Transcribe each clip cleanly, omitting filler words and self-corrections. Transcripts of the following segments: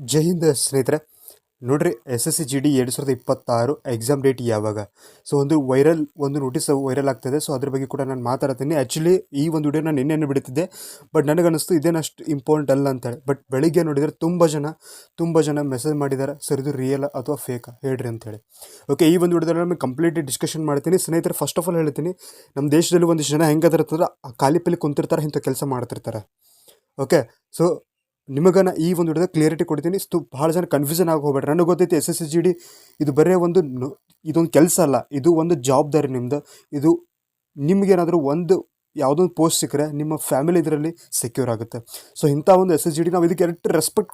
ಜೈ ಹಿಂದ್ ಸ್ನೇಹಿತರೆ. ನೋಡ್ರಿ, S S C G D 2026 exam date ಯಾವಾಗ? ಸೊ ಒಂದು ನೋಟಿಸ್ ವೈರಲ್ ಆಗ್ತದೆ. ಸೊ ಅದ್ರ ಬಗ್ಗೆ ಕೂಡ ನಾನು ಮಾತಾಡ್ತೀನಿ. ಆ್ಯಕ್ಚುಲಿ ಈ ಒಂದು ವಿಡಿಯೋ ನಾನು ನಿನ್ನೆ ಬಿಡ್ತಿದ್ದೆ, ಬಟ್ ನನಗನ್ನಿಸ್ತು ಇದೇನಷ್ಟು ಇಂಪಾರ್ಟೆಂಟ್ ಅಲ್ಲ ಅಂತೇಳಿ. ಬಟ್ ಬೆಳಿಗ್ಗೆ ನೋಡಿದರೆ ತುಂಬ ಜನ ಮೆಸೇಜ್ ಮಾಡಿದ್ದಾರೆ, ಸರ್ ಇದು ರಿಯಲ್ ಅಥವಾ ಫೇಕ್ ಹೇಳ್ರಿ ಅಂತೇಳಿ. ಓಕೆ, ಈ ಒಂದು ವಿಡಿಯೋದಲ್ಲಿ ನಾನು ಕಂಪ್ಲೀಟ್ಲಿ ಡಿಸ್ಕಷನ್ ಮಾಡ್ತೀನಿ ಸ್ನೇಹಿತರೆ. ಫಸ್ಟ್ ಆಫ್ ಆಲ್ ಹೇಳ್ತೀನಿ, ನಮ್ಮ ದೇಶದಲ್ಲಿ ಒಂದಿಷ್ಟು ಜನ ಹೆಂಗದಿರ್ತಂದ್ರೆ ಖಾಲಿ ಪಲ್ಲಿ ಕುಂತಿರ್ತಾರೆ, ಇಂಥ ಕೆಲಸ ಮಾಡ್ತಿರ್ತಾರೆ. ಓಕೆ, ಸೊ ನಿಮಗನ ಈ ಒಂದು ವಿಡಿಯೋದ ಕ್ಲಿಯರಿಟಿ ಕೊಡ್ತೀನಿ. ಭಾಳ ಜನ ಕನ್ಫ್ಯೂಷನ್ ಆಗಿ ಹೋಗ್ಬೇಡ್ರಿ. ನನಗೆ ಗೊತ್ತೈತಿ S S C G D ಇದು ಬರೀ ಇದೊಂದು ಕೆಲಸ ಅಲ್ಲ, ಇದು ಒಂದು ಜವಾಬ್ದಾರಿ ನಿಮ್ಮದು. ಇದು ನಿಮಗೇನಾದರೂ ಯಾವುದೊಂದು ಪೋಸ್ಟ್ ಸಿಕ್ಕರೆ ನಿಮ್ಮ ಫ್ಯಾಮಿಲಿ ಇದರಲ್ಲಿ ಸೆಕ್ಯೂರ್ ಆಗುತ್ತೆ. ಸೊ ಇಂಥ ಒಂದು ಎಸ್ ಎಸ್ ಜಿ ಡಿ ನಾವು ಇದಕ್ಕೆ ಎಷ್ಟು ರೆಸ್ಪೆಕ್ಟ್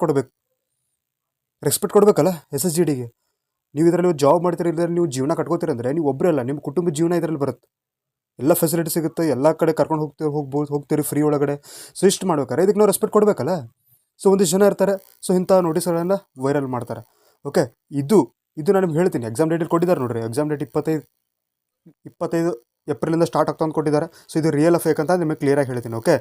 ಕೊಡಬೇಕಲ್ಲ ಎಸ್ ಎಸ್ ಜಿ ಡಿಗೆ. ನೀವು ಇದರಲ್ಲಿ ಜಾಬ್ ಮಾಡ್ತೀರಿ, ಇದರಲ್ಲಿ ನೀವು ಜೀವನ ಕಟ್ಕೋತೀರಿ ಅಂದರೆ ನೀವು ಒಬ್ಬರೇ ಅಲ್ಲ, ನಿಮ್ಮ ಕುಟುಂಬದ ಜೀವನ ಇದರಲ್ಲಿ ಬರುತ್ತೆ. ಎಲ್ಲ ಫೆಸಿಲಿಟಿ ಸಿಗುತ್ತೆ, ಎಲ್ಲ ಕಡೆ ಕರ್ಕೊಂಡು ಹೋಗ್ತೀರಿ ಫ್ರೀ ಒಳಗಡೆ. ಸೊ ಇಷ್ಟು ಮಾಡ್ಬೇಕಾರೆ ಇದಕ್ಕೆ ನಾವು ರೆಸ್ಪೆಕ್ಟ್ ಕೊಡಬೇಕಲ್ಲ. ಸೊ ಒಂದಿಷ್ಟು ಜನ ಇರ್ತಾರೆ, ಸೊ ಇಂಥ ನೋಟಿಸ್ಗಳನ್ನು ವೈರಲ್ ಮಾಡ್ತಾರೆ. ಓಕೆ, ಇದು ನಾನು ನಿಮ್ಗೆ ಹೇಳ್ತೀನಿ. ಎಕ್ಸಾಮ್ ಡೇಟಲ್ಲಿ ಕೊಟ್ಟಿದ್ದಾರೆ ನೋಡಿರಿ. ಎಕ್ಸಾಮ್ ಡೇಟ್ 25 ಏಪ್ರಿಲಿಂದ ಸ್ಟಾರ್ಟ್ ಆಗ್ತಾ ಅಂತ ಕೊಟ್ಟಿದ್ದಾರೆ. ಸೊ ಇದು ರಿಯಲ್ ಫೇಕ್ ಅಂತ ನಿಮಗೆ ಕ್ಲಿಯರಾಗಿ ಹೇಳ್ತೀನಿ. ಓಕೆ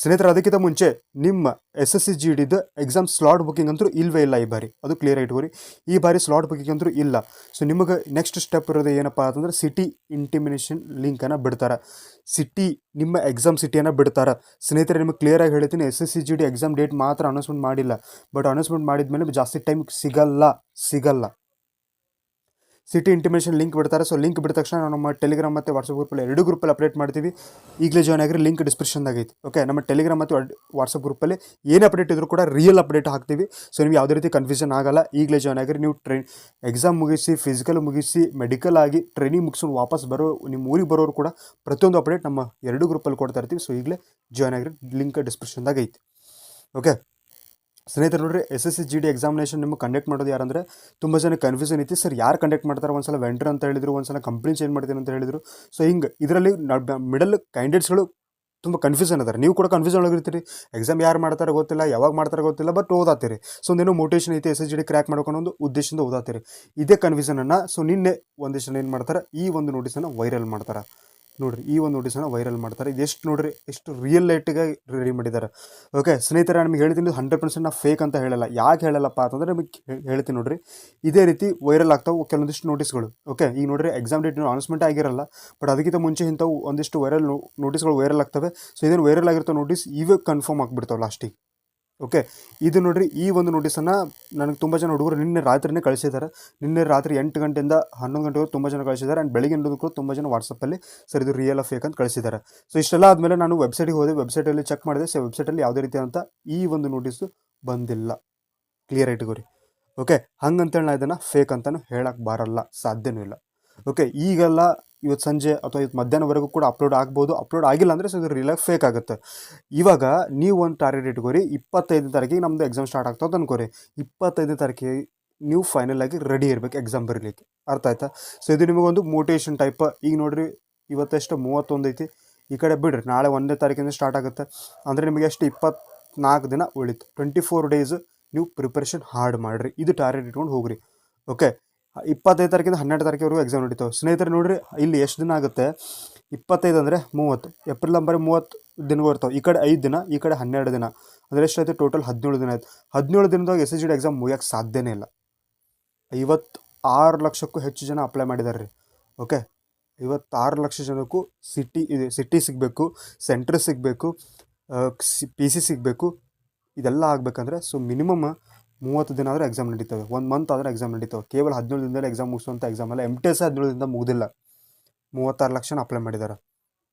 ಸ್ನೇಹಿತರೆ, ಅದಕ್ಕಿಂತ ಮುಂಚೆ ನಿಮ್ಮ ಎಸ್ ಎಸ್ ಸಿ ಜಿ ಡಿದು ಎಕ್ಸಾಮ್ ಸ್ಲಾಟ್ ಬುಕಿಂಗ್ ಅಂತೂ ಇಲ್ಲವೇ ಇಲ್ಲ ಈ ಬಾರಿ. ಅದು ಕ್ಲಿಯರ್ ಇಟ್ಕೋರಿ, ಈ ಬಾರಿ ಸ್ಲಾಟ್ ಬುಕಿಂಗ್ ಅಂತೂ ಇಲ್ಲ. ಸೊ ನಿಮಗೆ ನೆಕ್ಸ್ಟ್ ಸ್ಟೆಪ್ ಇರೋದು ಏನಪ್ಪ ಅಂತಂದ್ರೆ ಸಿಟಿ ಇಂಟಿಮಿನೇಷನ್ ಲಿಂಕನ್ನು ಬಿಡ್ತಾರೆ. ನಿಮ್ಮ ಎಕ್ಸಾಮ್ ಸಿಟಿಯನ್ನು ಬಿಡ್ತಾರೆ ಸ್ನೇಹಿತರೆ. ನಿಮಗೆ ಕ್ಲಿಯರಾಗಿ ಹೇಳ್ತೀನಿ, S S C G D exam date ಮಾತ್ರ ಅನೌನ್ಸ್ಮೆಂಟ್ ಮಾಡಿಲ್ಲ. ಬಟ್ ಅನೌನ್ಸ್ಮೆಂಟ್ ಮಾಡಿದ್ಮೇಲೆ ಜಾಸ್ತಿ ಟೈಮ್ ಸಿಗಲ್ಲ. ಸಿಟಿ ಇಂಟಿಮೇಷನ್ ಲಿಂಕ್ ಬಿಡ್ತಾರೆ. ಸೊ ಲಿಂಕ್ ಬಿಟ್ಟ ತಕ್ಷಣ ನಾವು ನಮ್ಮ ಟೆಲಿಗ್ರಾಮ್ ಮತ್ತು ವಾಟ್ಸಪ್ ಗ್ರೂಪಲ್ಲಿ 2 ಗ್ರೂಪಲ್ಲಿ ಅಪ್ಡೇಟ್ ಮಾಡ್ತೀವಿ. ಈಗಲೇ ಜಾಯ್ನ್ ಆಗಿರಿ, ಲಿಂಕ್ ಡಿಸ್ಕ್ರಿಪ್ಷನ್ದಾಗ ಐತಿ. ಓಕೆ, ನಮ್ಮ ಟೆಲಿಗ್ರಾಮ್ ಮತ್ತು ವಾಟ್ಸಪ್ ಗ್ರೂಪಲ್ಲಿ ಏನು ಅಪ್ಡೇಟ್ ಇದ್ರೂ ಕೂಡ ರಿಯಲ್ ಅಪ್ಡೇಟ್ ಹಾಕ್ತೀವಿ. ಸೊ ನಿಮ್ಗೆ ಯಾವುದೇ ರೀತಿ ಕನ್ಫ್ಯೂಷನ್ ಆಗಲ್ಲ. ಈಗಲೇ ಜಾಯ್ನ್ ಆಗಿರಿ. ನೀವು ಎಕ್ಸಾಮ್ ಮುಗಿಸಿ, ಫಿಸಿಕಲ್ ಮುಗಿಸಿ, ಮೆಡಿಕಲ್ ಆಗಿ ಟ್ರೈನಿಂಗ್ ಮುಗಿಸ್ಕೊಂಡು ವಾಪಸ್ ನಿಮ್ಮ ಊರಿಗೆ ಬರೋರು ಕೂಡ ಪ್ರತಿಯೊಂದು ಅಪ್ಡೇಟ್ ನಮ್ಮ 2 ಗ್ರೂಪಲ್ಲಿ ಕೊಡ್ತಾ ಇರ್ತೀವಿ. ಸೊ ಈಗಲೇ ಜಾಯ್ನ್ ಆಗಿರಿ, ಲಿಂಕ್ ಡಿಸ್ಕ್ರಿಪ್ಷನ್ದಾಗ ಐತಿ. ಓಕೆ ಸ್ನೇಹಿತರೆ, ನೋಡ್ರಿ, S S C G D examination ನಿಮಗೆ ಕಂಡಕ್ಟ್ ಮಾಡೋದು ಯಾರಂದರೆ ತುಂಬ ಜನ ಕನ್ಫ್ಯೂಷನ್ ಐತಿ. ಸರ್ ಯಾರು ಕಂಡಕ್ಟ್ ಮಾಡ್ತಾರೆ? ಒಂದ್ಸಲ ವೆಂಡರ್ ಅಂತ ಹೇಳಿದ್ರು, ಒಂದ್ಸಲ ಕಂಪ್ನಿ ಚೇಂಜ್ ಮಾಡ್ತೀನಿ ಅಂತ ಹೇಳಿದ್ರು. ಸೊ ಹಿಂಗೆ ಇದರಲ್ಲಿ ಮಿಡಲ್ ಕ್ಯಾಂಡಿಡೇಟ್ಸ್ಗಳು ತುಂಬ ಕನ್ಫ್ಯೂಷನ್ ಅದಾರೆ. ನೀವು ಕೂಡ ಕನ್ಫ್ಯೂಷನ್ ಒಳಗಿರ್ತೀರಿ. ಎಕ್ಸಾಮ್ ಯಾರು ಮಾಡ್ತಾರೆ ಗೊತ್ತಿಲ್ಲ, ಯಾವಾಗ ಮಾಡ್ತಾರೆ ಗೊತ್ತಿಲ್ಲ, ಬಟ್ ಓದಾತೀರಿ. ಸೊ ಒಂದೇನೋ ಮೋಟಿವೇಶನ್ ಐತಿ, S S G D crack ಮಾಡ್ಕೊಂಡು ಒಂದು ಉದ್ದೇಶದಿಂದ ಓದಾತೀರಿ. ಇದೇ ಕನ್ಫ್ಯೂಷನನ್ನು ಸೊ ನಿನ್ನೆ ಒಂದಿಷ್ಟು ಜನ ಏನು ಮಾಡ್ತಾರೆ, ಈ ಒಂದು ನೋಟಿಸನ್ನು ವೈರಲ್ ಮಾಡ್ತಾರೆ. ನೋಡಿರಿ, ಈ ಒಂದು ನೋಟಿಸನ್ನು ವೈರಲ್ ಮಾಡ್ತಾರೆ. ಇದೆಷ್ಟು ನೋಡಿರಿ, ಎಷ್ಟು ರಿಯಲ್ ಲೈಟಿಗೆ ರೆಡಿ ಮಾಡಿದ್ದಾರೆ. ಓಕೆ ಸ್ನೇಹಿತರೆ, ನಿಮಗೆ ಹೇಳ್ತೀನಿ 100% ನಾವು ಫೇಕ್ ಅಂತ ಹೇಳಲ್ಲ. ಯಾಕೆ ಹೇಳಲ್ಲಪ್ಪ ಅಂತಂದರೆ ನಿಮಗೆ ಹೇಳ್ತೀನಿ ನೋಡಿರಿ. ಇದೇ ರೀತಿ ವೈರಲ್ ಆಗ್ತಾವೆ ಕೆಲವೊಂದಿಷ್ಟು ನೋಟಿಸ್ಗಳು. ಓಕೆ, ಈಗ ನೋಡಿರಿ, ಎಕ್ಸಾಮ್ ಡೇಟ್ ಅನೌನ್ಸ್ಮೆಂಟ್ ಆಗಿರಲ್ಲ, ಬಟ್ ಅದಕ್ಕಿಂತ ಮುಂಚೆ ಇಂಥವು ಒಂದಿಷ್ಟು ನೋಟಿಸ್ಗಳು ವೈರಲ್ ಆಗ್ತವೆ. ಸೊ ಇದೇನು ವೈರಲ್ ಆಗಿರ್ತವೆ ನೋಟಿಸ್ ಇವಾಗ ಕನ್ಫರ್ಮ್ ಆಗಿಬಿಡ್ತಾವೆ ಲಾಸ್ಟಿಗೆ. ಓಕೆ, ಇದು ನೋಡಿರಿ, ಈ ಒಂದು ನೋಟಿಸನ್ನು ನನಗೆ ತುಂಬ ಜನ ಹುಡುಗರು ನಿನ್ನೆ ರಾತ್ರಿನೇ ಕಳಿಸಿದ್ದಾರೆ. ನಿನ್ನೆ ರಾತ್ರಿ 8 ಗಂಟೆಯಿಂದ 11 ಗಂಟೆವರೆಗೂ ತುಂಬ ಜನ ಕಳಿಸಿದ್ದಾರೆ. ಆ್ಯಂಡ್ ಬೆಳಿಗ್ಗೆ ಕೂಡ ತುಂಬ ಜನ ವಾಟ್ಸಪ್ಪಲ್ಲಿ ಸರ್ ಇದು ರಿಯಲ್ ಫೇಕ್ ಅಂತ ಕಳಿಸಿದ್ದಾರೆ. ಸೊ ಇಷ್ಟೆಲ್ಲ ಆದಮೇಲೆ ನಾನು ವೆಬ್ಸೈಟಿಗೆ ಹೋದೆ, ವೆಬ್ಸೈಟಲ್ಲಿ ಚೆಕ್ ಮಾಡಿದೆ. ಸೊ ವೆಬ್ಸೈಟಲ್ಲಿ ಯಾವುದೇ ರೀತಿ ಅಂತ ಈ ಒಂದು ನೋಟಿಸು ಬಂದಿಲ್ಲ. ಕ್ಲಿಯರ್ ಇಟ್ಕೋರಿ. ಓಕೆ, ಹಂಗಂತೇಳಿ ನಾನು ಇದನ್ನು ಫೇಕ್ ಅಂತಲೂ ಹೇಳಕ್ಕೆ ಬರಲ್ಲ, ಸಾಧ್ಯವೂ ಇಲ್ಲ. ಓಕೆ, ಈಗೆಲ್ಲ ಇವತ್ತು ಸಂಜೆ ಅಥವಾ ಇವತ್ತು ಮಧ್ಯಾಹ್ನವರೆಗೂ ಕೂಡ ಅಪ್ಲೋಡ್ ಆಗ್ಬೋದು. ಅಪ್ಲೋಡ್ ಆಗಿಲ್ಲ ಅಂದರೆ ಸೊ ಇದು ರಿಯಲ್ ಫೇಕ್ ಆಗುತ್ತೆ. ಇವಾಗ ನೀವು ಒಂದು ಟಾರ್ಗೆಟ್ ಇಟ್ಕೋರಿ, 25ನೇ ತಾರೀಕಿಗೆ ನಮ್ಮದು ಎಕ್ಸಾಮ್ ಸ್ಟಾರ್ಟ್ ಆಗ್ತದೆ ಅನ್ಕೋರಿ. 25ನೇ ತಾರೀಕಿಗೆ ನೀವು ಫೈನಲ್ ಆಗಿ ರೆಡಿ ಇರಬೇಕು ಎಕ್ಸಾಮ್ ಬರೀಲಿಕ್ಕೆ. ಅರ್ಥ ಆಯ್ತಾ? ಸೊ ಇದು ನಿಮಗೊಂದು ಮೋಟಿವೇಶನ್ ಟೈಪ್. ಈಗ ನೋಡಿರಿ, ಇವತ್ತೆಷ್ಟು 31 ಐತಿ, ಈ ಕಡೆ ಬಿಡ್ರಿ, ನಾಳೆ 1ನೇ ತಾರೀಕಿಂದ ಸ್ಟಾರ್ಟ್ ಆಗುತ್ತೆ. ಅಂದರೆ ನಿಮಗೆ ಎಷ್ಟು 24 ದಿನ ಉಳಿತು. 24 ಡೇಸ್ ನೀವು ಪ್ರಿಪ್ರೇಷನ್ ಹಾರ್ಡ್ ಮಾಡಿರಿ. ಇದು ಟಾರ್ಗೆಟ್ ಇಟ್ಕೊಂಡು ಹೋಗ್ರಿ. ಓಕೆ, 25 ತಾರೀಕಿಂದ 12 ತಾರೀಕಿವರೆಗೂ ಎಕ್ಸಾಮ್ ನಡೀತಾವೆ ಸ್ನೇಹಿತರೆ. ನೋಡಿರಿ, ಇಲ್ಲಿ ಎಷ್ಟು ದಿನ ಆಗುತ್ತೆ? 25 ಅಂದರೆ 30, ಏಪ್ರಿಲ್ ನಂಬರ್ 30 ದಿನಗಳು ಇರ್ತಾವೆ. ಈ ಕಡೆ 5 ದಿನ, ಈ ಕಡೆ 12 ದಿನ, ಅಂದರೆ ಎಷ್ಟಾಯ್ತು? ಟೋಟಲ್ 17 ದಿನ ಆಯ್ತು. 17 ದಿನದಾಗ S S G D exam ಮುಗಿಯೋಕ್ಕೆ ಸಾಧ್ಯನೇ ಇಲ್ಲ. 56 ಲಕ್ಷಕ್ಕೂ ಹೆಚ್ಚು ಜನ ಅಪ್ಲೈ ಮಾಡಿದ್ದಾರೆ ರೀ. ಓಕೆ, 56 ಲಕ್ಷ ಜನಕ್ಕೂ ಸಿಟಿ ಸಿಗಬೇಕು, ಸೆಂಟ್ರ್ ಸಿಗಬೇಕು, ಪಿ ಸಿ ಸಿಗಬೇಕು. ಇದೆಲ್ಲ ಆಗಬೇಕಂದ್ರೆ ಸೊ ಮಿನಿಮಮ್ 30 ದಿನ ಆದರೆ ಎಕ್ಸಾಮ್ ನಡೀತವೆ. 1 ಮಂತ್ ಆದರೆ ಎಕ್ಸಾಮ್ ನಡೀತವೆ. ಕೇವಲ 17 ದಿನದಲ್ಲಿ ಎಕ್ಸಾಮ್ ಮುಗಿಸುವಂಥ ಎಕ್ಸಾಮ್ ಅಲ್ಲ. MTS 17 ದಿನದಿಂದ ಮುಗಿದಿಲ್ಲ. 36 ಲಕ್ಷನ ಅಪ್ಲೈ ಮಾಡಿದ್ದಾರೆ.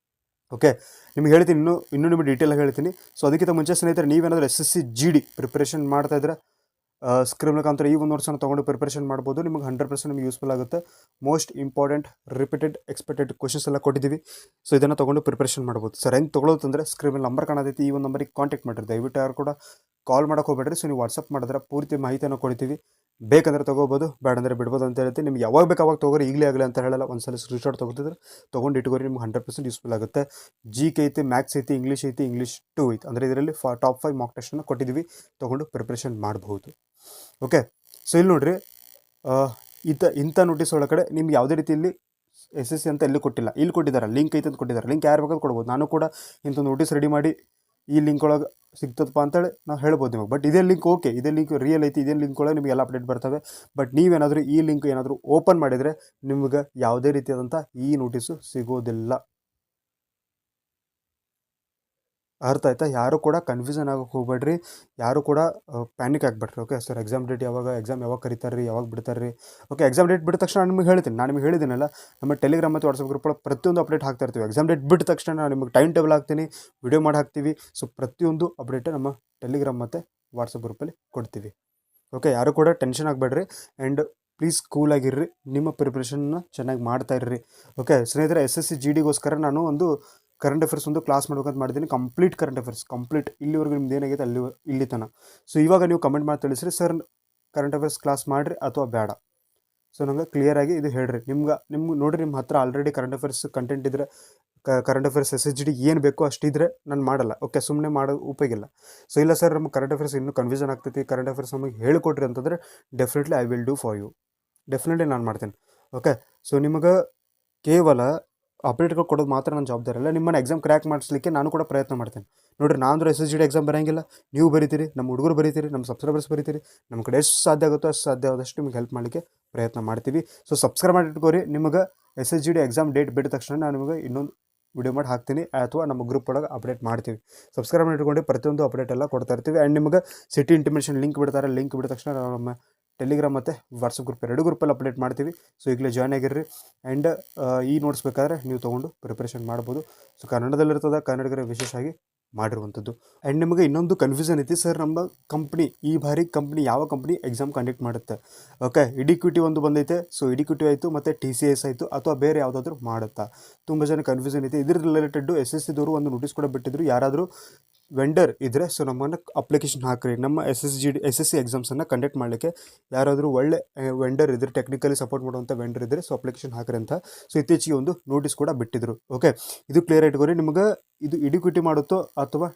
ಓಕೆ, ನಿಮ್ಗೆ ಹೇಳ್ತೀನಿ, ಇನ್ನೂ ನಿಮಗೆ ಡೀಟೇಲಾಗಿ ಹೇಳ್ತೀನಿ. ಸೊ ಅದಕ್ಕಿಂತ ಮುಂಚೆ ಸ್ನೇಹಿತರೆ, ನೀವೇನಾದರೂ S S C G D preparation ಮಾಡ್ತಾಯಿದ್ರೆ ಸ್ಕ್ರೀನ್ ಮುಖಾಂತರ ಈ ಒಂದು ನೋಟ್ಸನ್ನು ತೊಗೊಂಡು ಪ್ರಿಪ್ರೇಷನ್ ಮಾಡ್ಬೋದು. ನಿಮಗೆ 100% ನಿಮಗೆ ಯೂಸ್ಫುಲ್ ಆಗುತ್ತೆ. Most important repeated expected questions ಎಲ್ಲ ಕೊಟ್ಟಿದ್ದೀವಿ. ಸೊ ಇದನ್ನು ತೊಗೊಂಡು ಪ್ರಿಪ್ರೇಷನ್ ಮಾಡ್ಬೋದು. ಸರ್ ಹೆಂಗೆ ತೊಗೊಳ್ಳೋದಂದರೆ ಸ್ಕ್ರೀನ್ ಮೇಲೆ ನಂಬರ್ ಕಾಣತೈತಿ, ಈ ಒಂದು ನಂಬರಿಗೆ ಕಾಂಟ್ಯಾಕ್ಟ್ ಮಾಡಿರಿ. ದಯವಿಟ್ಟು ಯಾರು ಕೂಡ ಕಾಲ್ ಮಾಡೋಕೆ ಹೋಗ್ಬೇಡ್ರಿ. ಸೊ ನೀವು ವಾಟ್ಸಪ್ ಮಾಡಿದ್ರೆ ಪೂರ್ತಿ ಮಾಹಿತಿಯನ್ನು ಕೊಡ್ತೀವಿ. ಬೇಕಂದ್ರೆ ತೊಗೋಬೋದು, ಬೇಡಂದರೆ ಬಿಡ್ಬೋದು ಅಂತ ಹೇಳ್ತೀವಿ. ನಿಮ್ಗೆ ಯಾವಾಗ ಬೇಕು ಅವಾಗ ತೊಗೋರಿ, ಈಗಲೇ ಆಗಲಿ ಅಂತ ಹೇಳಲ್ಲ. ಒಂದ್ಸಲ ಸ್ಕ್ರೀನ್ಶಾಟ್ ತೊಗೊತಿದ್ರೆ ತೊಗೊಂಡು ಇಟ್ಕೋರಿ, ನಿಮ್ಗೆ 100% ಯೂಸ್ಫುಲ್ ಆಗುತ್ತೆ. GK ಐತಿ, ಮ್ಯಾಥ್ಸ್ ಐತಿ, ಇಂಗ್ಲೀಷ್ ಐತಿ, ಇಂಗ್ಲೀಷ್ 2 ಐತಿ. ಅಂದರೆ ಇದರಲ್ಲಿ ಟಾಪ್ 5 ಮಾರ್ಕ್ ಟೆಸ್ಟನ್ನು ಕೊಟ್ಟಿದ್ದೀವಿ, ತೊಗೊಂಡು ಪ್ರಿಪ್ರೇಷನ್ ಮಾಡ್ಬೋದು. ಓಕೆ, ಸೊ ಇಲ್ಲಿ ನೋಡಿರಿ, ಇಂಥ ನೋಟಿಸ್ ಒಳಗಡೆ ನಿಮ್ಗೆ ಯಾವುದೇ ರೀತಿ ಇಲ್ಲಿ SSC ಅಂತ ಎಲ್ಲಿ ಕೊಟ್ಟಿಲ್ಲ. ಇಲ್ಲಿ ಕೊಟ್ಟಿದ್ದಾರೆ, ಲಿಂಕ್ ಐತೆ ಅಂತ ಕೊಟ್ಟಿದ್ದಾರೆ. ಲಿಂಕ್ ಯಾರು ಬೇಕಾದ್ರೂ ಕೊಡ್ಬೋದು. ನಾನು ಕೂಡ ಇಂಥ ನೋಟಿಸ್ ರೆಡಿ ಮಾಡಿ ಈ ಲಿಂಕ್ ಒಳಗೆ ಸಿಗ್ತದಪ್ಪ ಅಂತೇಳಿ ನಾವು ಹೇಳ್ಬೋದು ನಿಮಗೆ. ಬಟ್ ಇದೇ ಲಿಂಕ್ ಓಕೆ, ಇದೇ ಲಿಂಕ್ ರಿಯಲ್ ಐತಿ, ಇದೇ ಲಿಂಕ್ ಒಳಗೆ ನಿಮಗೆ ಎಲ್ಲ ಅಪ್ಡೇಟ್ ಬರ್ತವೆ. ಬಟ್ ನೀವೇನಾದರೂ ಈ ಲಿಂಕ್ ಏನಾದರೂ ಓಪನ್ ಮಾಡಿದರೆ ನಿಮ್ಗೆ ಯಾವುದೇ ರೀತಿಯಾದಂಥ ಈ ನೋಟಿಸು ಸಿಗೋದಿಲ್ಲ. ಅರ್ಥ ಆಯ್ತಾ? ಯಾರು ಕೂಡ ಕನ್ಫ್ಯೂಷನ್ ಆಗೋಕ್ಕೆ ಹೋಗ್ಬೇಡ್ರಿ, ಯಾರು ಕೂಡ ಪ್ಯಾನಿಕ್ ಆಗಬೇಡ್ರಿ. ಓಕೆ ಸರ್, ಎಕ್ಸಾಮ್ ಡೇಟ್ ಯಾವಾಗ, ಎಕ್ಸಾಮ್ ಯಾವಾಗ ಕರೀತಾರೆ ರೀ, ಯಾವಾಗ ಬಿಡ್ತಾರೆ ರೀ? ಓಕೆ, ಎಕ್ಸಾಮ್ ಡೇಟ್ ಬಿಟ್ಟ ತಕ್ಷಣ ನಾನು ನಿಮಗೆ ಹೇಳ್ತೀನಿ, ನಾನು ನಿಮಗೆ ಹೇಳಿದ್ದೀನಲ್ಲ, ನಮ್ಮ ಟೆಲಿಗ್ರಾಮ್ ಮತ್ತು ವಾಟ್ಸಪ್ ಗ್ರೂಪ್ ಒಳಗೆ ಪ್ರತಿಯೊಂದು ಅಪ್ಡೇಟ್ ಹಾಕ್ತಾ ಇರ್ತೀವಿ. ಎಕ್ಸಾಮ್ ಡೇಟ್ ಬಿಟ್ಟ ತಕ್ಷಣ ನಾನು ನಿಮಗೆ ಟೈಮ್ ಟೇಬಲ್ ಹಾಕ್ತೀನಿ, ವಿಡಿಯೋ ಮಾಡಿ ಹಾಕ್ತೀವಿ. ಸೊ ಪ್ರತಿಯೊಂದು ಅಪ್ಡೇಟ್ ನಮ್ಮ ಟೆಲಿಗ್ರಾಮ್ ಮತ್ತು ವಾಟ್ಸಪ್ ಗ್ರೂಪಲ್ಲಿ ಕೊಡ್ತೀವಿ. ಓಕೆ, ಯಾರು ಕೂಡ ಟೆನ್ಷನ್ ಆಗಬೇಡ್ರಿ ಆ್ಯಂಡ್ ಪ್ಲೀಸ್ ಕೂಲಾಗಿರ್ರಿ, ನಿಮ್ಮ ಪ್ರಿಪ್ರೇಷನ್ನ ಚೆನ್ನಾಗಿ ಮಾಡ್ತಾ ಇರ್ರಿ. ಓಕೆ ಸ್ನೇಹಿತರೆ, SSC GDಗೋಸ್ಕರ ನಾನು ಒಂದು ಕರೆಂಟ್ ಅಫೇರ್ಸ್ ಒಂದು ಕ್ಲಾಸ್ ಮಾಡ್ಬೇಕಂತ ಮಾಡಿದ್ದೀನಿ. ಕಂಪ್ಲೀಟ್ ಕರೆಂಟ್ ಅಫೇರ್ಸ್, ಕಂಪ್ಲೀಟ್ ಇಲ್ಲಿವರೆಗೂ ನಿಮ್ದು ಏನಾಗಿದೆ ಇಲ್ಲಿ ತನಕ. ಸೊ ಇವಾಗ ನೀವು ಕಮೆಂಟ್ ಮಾಡಿ ತಿಳಿಸ್ರಿ, ಸರ್ ಕರೆಂಟ್ ಅಫೇರ್ಸ್ ಕ್ಲಾಸ್ ಮಾಡಿರಿ ಅಥವಾ ಬೇಡ. ಸೊ ನಂಗೆ ಕ್ಲಿಯರಾಗಿ ಇದು ಹೇಳ್ರಿ. ನಿಮ್ಗೆ ನೋಡಿರಿ, ನಿಮ್ಮ ಹತ್ರ ಆಲ್ರೆಡಿ ಕರೆಂಟ್ ಅಫೇರ್ಸ್ ಕಂಟೆಂಟ್ ಇದ್ದರೆ, ಕರೆಂಟ್ ಅಫೇರ್ಸ್ SSGD ಏನು ಬೇಕೋ ಅಷ್ಟಿದ್ರೆ ನಾನು ಮಾಡಲ್ಲ. ಓಕೆ, ಸುಮ್ಮನೆ ಮಾಡೋ ಉಪಯೋಗ ಇಲ್ಲ. ಸೊ ಇಲ್ಲ ಸರ್, ನಮ್ಗೆ ಕರೆಂಟ್ ಅಫೇರ್ಸ್ ಇನ್ನೂ ಕನ್ಫ್ಯೂಷನ್ ಆಗ್ತೈತಿ, ಕರೆಂಟ್ ಅಫೇರ್ಸ್ ನಮಗೆ ಹೇಳಿಕೊಡ್ರಿ ಅಂತಂದರೆ definitely I will do for you. Definitely ನಾನು ಮಾಡ್ತೀನಿ. ಓಕೆ, ಸೊ ನಿಮಗೆ ಕೇವಲ ಅಪ್ಡೇಟ್ಗಳು ಕೊಡೋದು ಮಾತ್ರ ನನ್ನ ಜವಾಬ್ದಾರಿ ಅಲ್ಲ, ನಿಮ್ಮನ್ನು ಎಕ್ಸಾಮ್ ಕ್ರ್ಯಾಕ್ ಮಾಡಿಸ್ಲಿಕ್ಕೆ ನಾನು ಕೂಡ ಪ್ರಯತ್ನ ಮಾಡ್ತೀನಿ. ನೋಡಿರಿ, ನಾನು SSGD ಎಕ್ಸಾಮ್ ಬರೋಂಗಿಲ್ಲ, ನೀವು ಬರೀತೀರಿ, ನಮ್ಮ ಹುಡುಗರು ಬರೀತೀರಿ, ನಮ್ಮ ಸಬ್ಸ್ಕ್ರೈಬರ್ಸ್ ಬರೀತೀರಿ. ನಮ್ಮ ಕಡೆ ಎಷ್ಟು ಸಾಧ್ಯ ಆಗುತ್ತೋ ಅಷ್ಟು ಸಾಧ್ಯ ಆದಷ್ಟು ನಿಮ್ಗೆ ಹೆಲ್ಪ್ ಮಾಡಲಿಕ್ಕೆ ಪ್ರಯತ್ನ ಮಾಡ್ತೀವಿ. ಸೊ ಸಬ್ಸ್ಕ್ರೈಬ್ ಮಾಡಿಟ್ಕೋರಿ. ನಿಮಗೆ SSGD ಎಕ್ಸಾಮ್ ಡೇಟ್ ಬಿಟ್ಟ ತಕ್ಷಣ ನಾನು ನಿಮಗೆ ಇನ್ನೊಂದು ವಿಡಿಯೋ ಮಾಡಿ ಹಾಕ್ತೀನಿ, ಅಥವಾ ನಮ್ಮ ಗ್ರೂಪ್ ಒಳಗೆ ಅಪ್ಡೇಟ್ ಮಾಡ್ತೀವಿ. ಸಬ್ಸ್ಕ್ರೈಬ್ ಮಾಡಿಟ್ಕೊಂಡು ಪ್ರತಿಯೊಂದು ಅಪ್ಡೇಟ್ ಎಲ್ಲ ಕೊಡ್ತಾ ಇರ್ತೀವಿ. ಆ್ಯಂಡ್ ನಿಮಗೆ ಸಿಟಿ ಇಂಟಿಮೇಷನ್ ಲಿಂಕ್ ಬಿಡ್ತಾರೆ, ಲಿಂಕ್ ಬಿಟ್ಟ ತಕ್ಷಣ ನಮ್ಮ ಟೆಲಿಗ್ರಾಮ್ ಮತ್ತು ವಾಟ್ಸಪ್ ಗ್ರೂಪ್ ಎರಡು ಗ್ರೂಪಲ್ಲಿ ಅಪ್ಡೇಟ್ ಮಾಡ್ತೀವಿ. ಸೊ ಈಗಲೇ ಜಾಯ್ನ್ ಆಗಿರ್ರಿ. ಆ್ಯಂಡ್ ಈ ನೋಟ್ಸ್ ಬೇಕಾದ್ರೆ ನೀವು ತೊಗೊಂಡು ಪ್ರಿಪ್ರೇಷನ್ ಮಾಡ್ಬೋದು. ಸೊ ಕನ್ನಡದಲ್ಲಿರ್ತದೆ, ಕನ್ನಡಿಗರ ವಿಶೇಷವಾಗಿ ಮಾಡಿರುವಂಥದ್ದು. ಆ್ಯಂಡ್ ನಿಮಗೆ ಇನ್ನೊಂದು ಕನ್ಫ್ಯೂಷನ್ ಐತಿ, ಸರ್ ನಮ್ಮ ಕಂಪ್ನಿ ಈ ಬಾರಿ ಯಾವ ಕಂಪ್ನಿ ಎಕ್ಸಾಮ್ ಕಂಡಕ್ಟ್ ಮಾಡುತ್ತೆ? ಓಕೆ, ಇಡಿಕ್ವಿಟಿ ಒಂದು ಬಂದೈತೆ. ಸೊ ಇಡಿಕ್ವಿಟಿ ಆಯಿತು, ಮತ್ತು TCS ಆಯಿತು, ಅಥವಾ ಬೇರೆ ಯಾವುದಾದ್ರೂ ಮಾಡುತ್ತಾ? ತುಂಬ ಜನ ಕನ್ಫ್ಯೂಷನ್ ಐತೆ. ಇದ್ರ ರಿಲೇಟೆಡ್ಡು SSC ದವರು ಒಂದು ನೋಟಿಸ್ ಕೂಡ ಬಿಟ್ಟಿದ್ರು, ಯಾರಾದರೂ ವೆಂಡರ್ ಇದ್ದರೆ ಸೊ ನಮ್ಮನ್ನು ಅಪ್ಲಿಕೇಶನ್ ಹಾಕಿರಿ. ನಮ್ಮ SSC ಎಕ್ಸಾಮ್ಸನ್ನು ಕಂಡಕ್ಟ್ ಮಾಡಲಿಕ್ಕೆ ಯಾರಾದರೂ ಒಳ್ಳೆ ವೆಂಡರ್ ಇದ್ದರೆ, ಟೆಕ್ನಿಕಲಿ ಸಪೋರ್ಟ್ ಮಾಡುವಂಥ ವೆಂಡರ್ ಇದ್ದರೆ ಸೊ ಅಪ್ಲಿಕೇಶನ್ ಹಾಕಿರಿ ಅಂತ. ಸೊ ಇತ್ತೀಚೆಗೆ ಒಂದು ನೋಟಿಸ್ ಕೂಡ ಬಿಟ್ಟಿದ್ರು. ಓಕೆ, ಇದು ಕ್ಲಿಯರ್ ಇಟ್ಕೋರಿ. ನಿಮಗೆ ಇದು ಇಡಿಕ್ವಿಟಿ ಮಾಡುತ್ತೋ ಅಥವಾ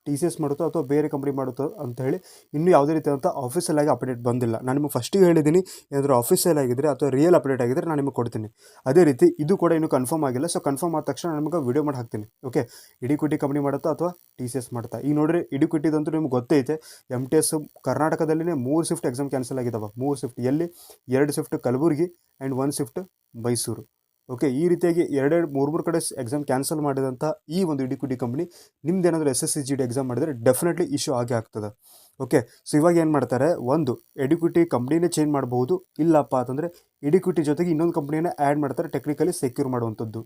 TCS ಮಾಡುತ್ತೋ ಅಥವಾ ಬೇರೆ ಕಂಪ್ನಿ ಮಾಡುತ್ತೋ ಅಂತ ಹೇಳಿ ಇನ್ನೂ ಯಾವುದೇ ರೀತಿಯಾದಂಥ ಆಫೀಸಿಯಲ್ ಆಗಿ ಅಪ್ಡೇಟ್ ಬಂದಿಲ್ಲ. ನಾನು ನಿಮಗೆ ಫಸ್ಟಿಗೆ ಹೇಳಿದ್ದೀನಿ, ಏನಾದರೂ ಆಫೀಸಿಯಲ್ ಆಗಿದ್ದರೆ ಅಥವಾ ರಿಯಲ್ ಅಪ್ಡೇಟ್ ಆಗಿದ್ದರೆ ನಾನು ನಿಮಗೆ ಕೊಡ್ತೀನಿ. ಅದೇ ರೀತಿ ಇದು ಕೂಡ ಇನ್ನೂ ಕನ್ಫರ್ಮ್ ಆಗಿಲ್ಲ. ಸೊ ಕನ್ಫರ್ಮ್ ಆದ ತಕ್ಷಣ ನಿಮಗೆ ವಿಡಿಯೋ ಮಾಡಿ ಹಾಕ್ತೀನಿ. ಓಕೆ, ಇಡಿಕ್ವಿಟಿ ಕಂಪ್ನಿ ಮಾಡುತ್ತಾ ಅಥವಾ TCS ಮಾಡುತ್ತಾ? ಈಗ ನೋಡಿರಿ, ಇಡಿಕ್ವಿಟಿದಂತೂ ನಿಮ್ಗೆ ಗೊತ್ತೈತೆ, MTS ಕರ್ನಾಟಕದಲ್ಲಿನೇ 3 ಶಿಫ್ಟ್ ಎಕ್ಸಾಮ್ ಕ್ಯಾನ್ಸಲ್ ಆಗಿದ್ದಾವೆ. 3 ಶಿಫ್ಟ್ ಎಲ್ಲಿ? 2 shift Kalaburagi and 1 shift Mysuru. Okay, ಈ ರೀತಿಯಾಗಿ 2-3 ಕಡೆ ಎಕ್ಸಾಮ್ ಕ್ಯಾನ್ಸಲ್ ಮಾಡಿದಂಥ ಈ ಒಂದು ಇಡಿಕ್ವಿಟಿ ಕಂಪ್ನಿ ನಿಮ್ದೇನಾದರೂ SSC GD ಎಕ್ಸಾಮ್ ಮಾಡಿದರೆ ಡೆಫಿನೆಟ್ಲಿ ಇಶ್ಯೂ ಆಗೇ ಆಗ್ತದೆ. ಓಕೆ, ಸೊ ಇವಾಗ ಏನು ಮಾಡ್ತಾರೆ, ಒಂದು ಇಡಿಕ್ವಿಟಿ ಕಂಪ್ನಿನೇ ಚೇಂಜ್ ಮಾಡಬಹುದು, ಇಲ್ಲಪ್ಪ ಅಂತಂದರೆ ಇಡಿಕ್ವಿಟಿ ಜೊತೆಗೆ ಇನ್ನೊಂದು ಕಂಪ್ನಿಯನ್ನು ಆ್ಯಡ್ ಮಾಡ್ತಾರೆ, ಟೆಕ್ನಿಕಲಿ ಸೆಕ್ಯೂರ್ ಮಾಡುವಂಥದ್ದು.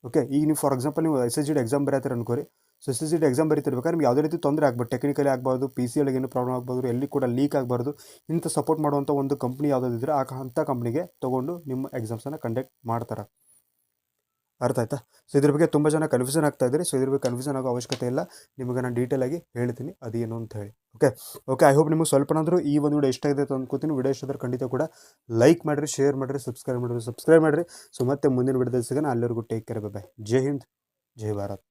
ಓಕೆ, ಈಗ ನೀವು ಫಾರ್ ಎಕ್ಸಾಂಪಲ್ ನೀವು SSGD ಎಕ್ಸಾಮ್ ಬರೀತಾರೆ ಅನ್ಕೋರಿ. ಸೊ SSGD ಎಕ್ಸಾಮ್ ಬರೀತಿರ್ಬೇಕಾದ್ರೆ ನಿಮ್ಗೆ ಯಾವುದೇ ರೀತಿ ತೊಂದರೆ ಆಗ್ಬಾರ್ದು, ಟೆಕ್ನಿಕಲಿ ಆಗಬಾರ್ದು, PC ಒಳಗೆ ಏನು ಪ್ರಾಬ್ಲಮ್ ಆಗ್ಬೋದು, ಎಲ್ಲಿ ಕೂಡ ಲೀಕ್ ಆಗಬಾರ್ದು. ಇಂಥ ಸಪೋರ್ಟ್ ಮಾಡುವಂಥ ಒಂದು ಕಂಪ್ನಿ ಯಾವುದಾದಿದ್ರೆ ಅಂಥ ಕಂಪ್ನಿಗೆ ತೊಗೊಂಡು ನಿಮ್ಮ ಎಕ್ಸಾಮ್ಸನ್ನು ಕಂಡಕ್ಟ್ ಮಾಡ್ತಾರೆ. ಅರ್ಥ ಆಯ್ತಾ? ಸೊ ಇದ್ರ ಬಗ್ಗೆ ತುಂಬ ಜನ ಕನ್ಫ್ಯೂಷನ್ ಆಗ್ತಾ ಇದ್ದಾರೆ. ಸೊ ಇದ್ರ ಬಗ್ಗೆ ಕನ್ಫ್ಯೂಷನ್ ಆಗೋ ಅವಶ್ಯಕತೆ ಇಲ್ಲ, ನಿಮಗೆ ನಾನು ಡೀಟೇಲಾಗಿ ಹೇಳ್ತೀನಿ ಅದೇನು ಅಂತ ಹೇಳಿ. ಓಕೆ, ಐ ಹೋಪ್ ನಿಮಗೆ ಸ್ವಲ್ಪನಾದರೂ ಈ ಒಂದು ವಿಡಿಯೋ ಇಷ್ಟ ಇದೆ ಅಂತ ಅಂದ್ಕೋತೀನಿ. ವಿಡಿಯೋ ಇಷ್ಟ ಆದರೆ ಖಂಡಿತ ಕೂಡ ಲೈಕ್ ಮಾಡಿರಿ, ಶೇರ್ ಮಾಡಿರಿ, ಸಬ್ಸ್ಕ್ರೈಬ್ ಮಾಡಿರಿ. ಸೊ ಮತ್ತೆ ಮುಂದಿನ ವಿಡಿಯೋದಲ್ಲಿ ಸಿಗೋಣ. ಅಲ್ಲಿವರೆಗೂ take care, by. Jai Hind, Jai Bharat.